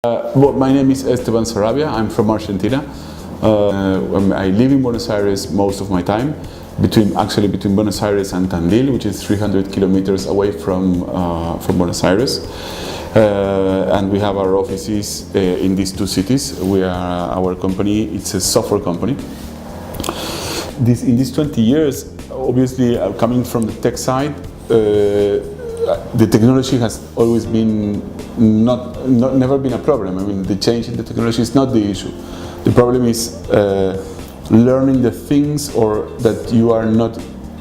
Well, my name is Esteban Sarabia. I'm from Argentina. I live in Buenos Aires most of my time, between Buenos Aires and Tandil, which is 300 kilometers away from Buenos Aires. And we have our offices in these two cities. Our company, it's a software company. In these 20 years, obviously, coming from the tech side, the technology has always been never been a problem. I mean, the change in the technology is not the issue. The problem is learning the things or that you are not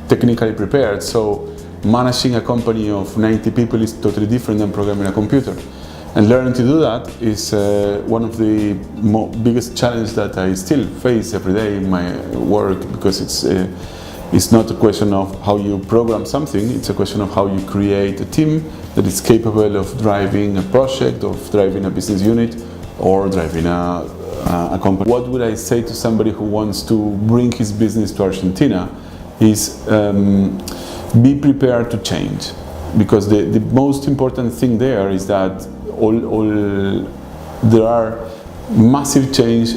technically prepared. So managing a company of 90 people is totally different than programming a computer. And learning to do that is one of the biggest challenges that I still face every day in my work, because it's not a question of how you program something, it's a question of how you create a team that is capable of driving a project, of driving a business unit, or driving a company. What would I say to somebody who wants to bring his business to Argentina is be prepared to change. Because the most important thing there is that there are massive change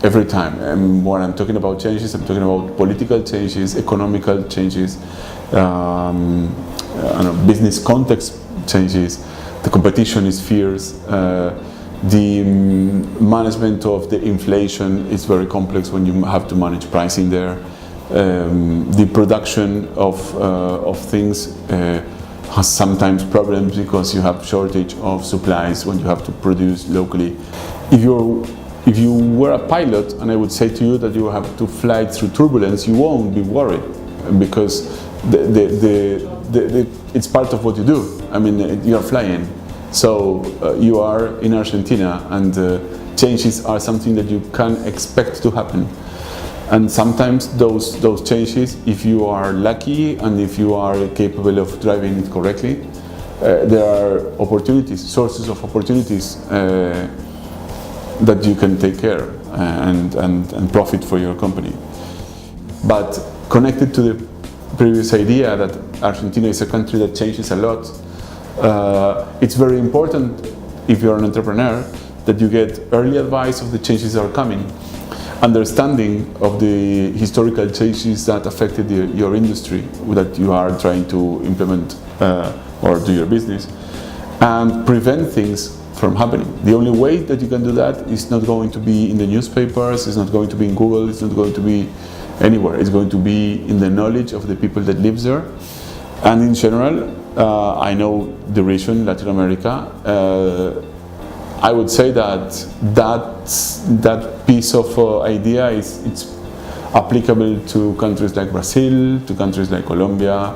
every time. And when I'm talking about changes, I'm talking about political changes, economical changes, business context changes. The competition is fierce. The management of the inflation is very complex when you have to manage pricing there. The production of things has sometimes problems because you have shortage of supplies when you have to produce locally. If you were a pilot and I would say to you that you have to fly through turbulence, you won't be worried, because it's part of what you do. I mean, you're flying. So you are in Argentina, and changes are something that you can expect to happen. And sometimes those changes, if you are lucky and if you are capable of driving it correctly, there are opportunities, sources of opportunities that you can take care and profit for your company. But connected to the previous idea that Argentina is a country that changes a lot, it's very important, if you're an entrepreneur, that you get early advice of the changes that are coming, understanding of the historical changes that affected your industry that you are trying to implement or do your business, and prevent things from happening. The only way that you can do that is not going to be in the newspapers, it's not going to be in Google, it's not going to be anywhere. It's going to be in the knowledge of the people that live there. And in general, I know the region, Latin America, I would say that piece of idea it's applicable to countries like Brazil, to countries like Colombia,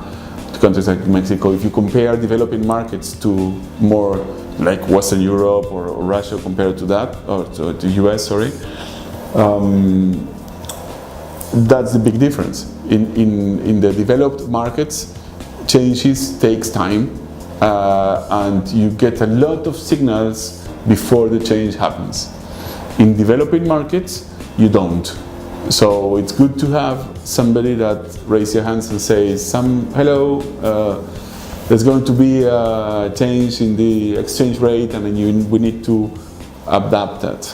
to countries like Mexico. If you compare developing markets to more like Western Europe or Russia compared to that, or to the US, sorry, that's the big difference. In the developed markets, changes takes time, and you get a lot of signals before the change happens. In developing markets, you don't. So it's good to have somebody that raises your hands and says, hello, there's going to be a change in the exchange rate, and then we need to adapt that.